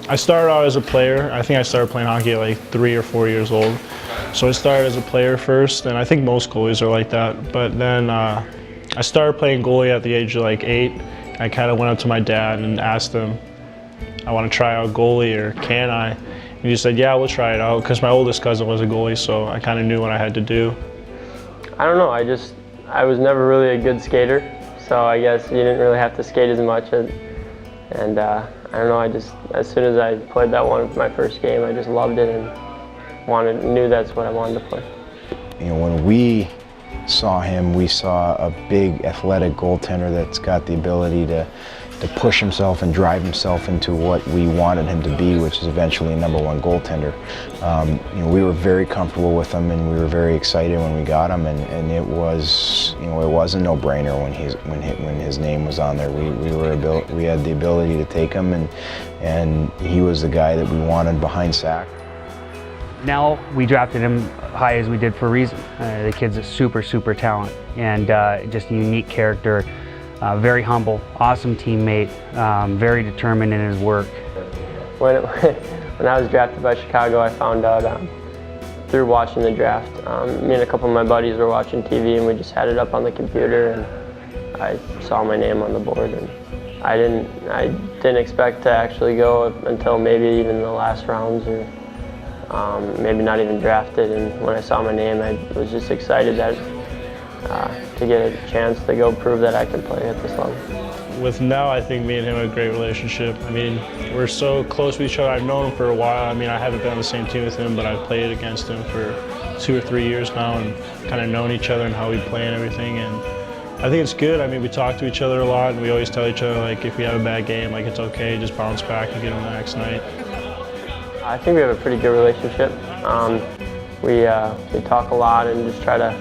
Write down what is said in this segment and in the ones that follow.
I started out as a player. I think I started playing hockey at like 3 or 4 years old. So I started as a player first, and I think most goalies are like that. But then I started playing goalie at the age of like 8. I kind of went up to my dad and asked him, I want to try out goalie, or can I? And he said, yeah, we'll try it out, because my oldest cousin was a goalie, so I kind of knew what I had to do. I don't know, I was never really a good skater, so I guess you didn't really have to skate as much. And I don't know, as soon as I played that my first game, I just loved it and knew that's what I wanted to play. You know, when we saw him, we saw a big athletic goaltender that's got the ability to push himself and drive himself into what we wanted him to be, which is eventually a #1 goaltender. You know, we were very comfortable with him, and we were very excited when we got him, and it was, you know, it was a no-brainer when his name was on there. We had the ability to take him, and he was the guy that we wanted behind Sack. Now we drafted him high as we did for a reason. The kid's a super talent, and just a unique character. Very humble, awesome teammate, very determined in his work. When I was drafted by Chicago, I found out through watching the draft. Me and a couple of my buddies were watching TV, and we just had it up on the computer, and I saw my name on the board. And I didn't expect to actually go until maybe even the last rounds, or maybe not even drafted. And when I saw my name, I was just excited to get a chance to go prove that I can play at this level. With Nell, I think me and him have a great relationship. I mean, we're so close with each other. I've known him for a while. I mean, I haven't been on the same team with him, but I've played against him for 2 or 3 years now, and kind of known each other and how we play and everything. And I think it's good. I mean, we talk to each other a lot, and we always tell each other, like, if we have a bad game, like, it's okay, just bounce back and get him the next night. I think we have a pretty good relationship. We talk a lot and just try to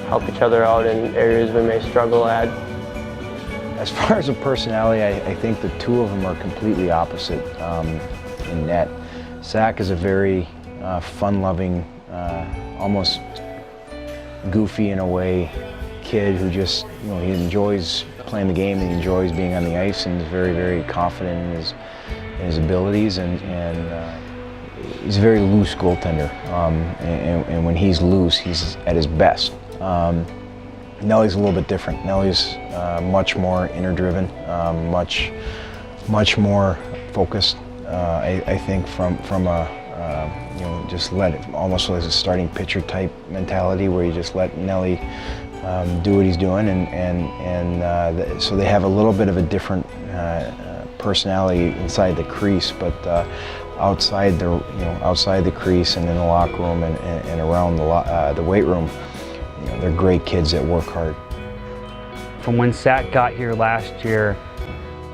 help each other out in areas we may struggle at. As far as a personality, I think the two of them are completely opposite in net. Zach is a very fun-loving, almost goofy in a way kid who just, you know, he enjoys playing the game and he enjoys being on the ice, and is very confident in his abilities, and he's a very loose goaltender. And when he's loose, he's at his best. Nelly's a little bit different. Nelly's much more inner-driven, much more focused. I think from a you know, just almost as a starting pitcher type mentality, where you just let Nelly do what he's doing, and so they have a little bit of a different personality inside the crease, but outside the crease and in the locker room and around the weight room, you know, they're great kids that work hard. From when Sack got here last year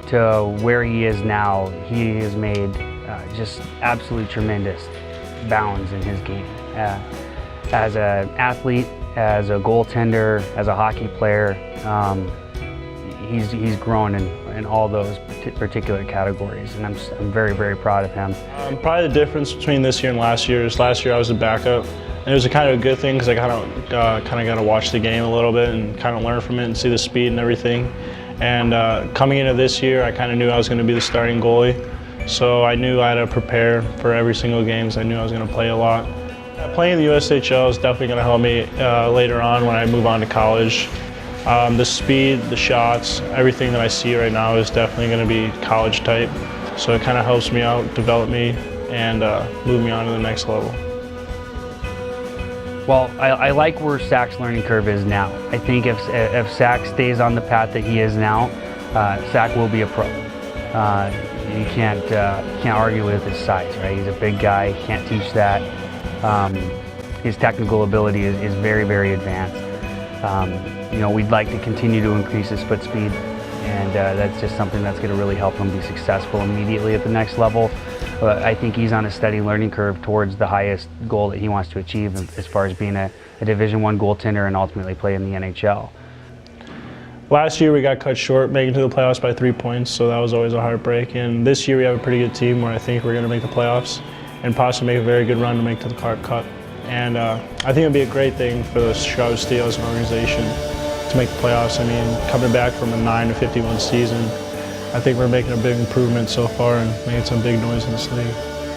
to where he is now, he has made just absolutely tremendous bounds in his game. As an athlete, as a goaltender, as a hockey player, he's grown in all those particular categories, and I'm very proud of him. Probably the difference between this year and last year is last year I was a backup, and it was a kind of a good thing because I kind of got to watch the game a little bit and kind of learn from it and see the speed and everything. And coming into this year, I kind of knew I was going to be the starting goalie, so I knew I had to prepare for every single game, because I knew I was going to play a lot. Playing in the USHL is definitely going to help me later on when I move on to college. The speed, the shots, everything that I see right now is definitely going to be college type. So it kind of helps me out, develop me, and move me on to the next level. Well, I like where Sack's learning curve is now. I think if Sack stays on the path that he is now, Sack will be a pro. You can't argue with his size, right? He's a big guy, can't teach that. His technical ability is very advanced. You know, we'd like to continue to increase his foot speed, and that's just something that's going to really help him be successful immediately at the next level. I think he's on a steady learning curve towards the highest goal that he wants to achieve as far as being a Division I goaltender and ultimately play in the NHL. Last year we got cut short making it to the playoffs by 3 points, so that was always a heartbreak. And this year we have a pretty good team where I think we're going to make the playoffs and possibly make a very good run to make to the Cup. And I think it'd be a great thing for the Chicago Steel as an organization to make the playoffs. I mean, coming back from a 9-51 season, I think we're making a big improvement so far and making some big noise in this league.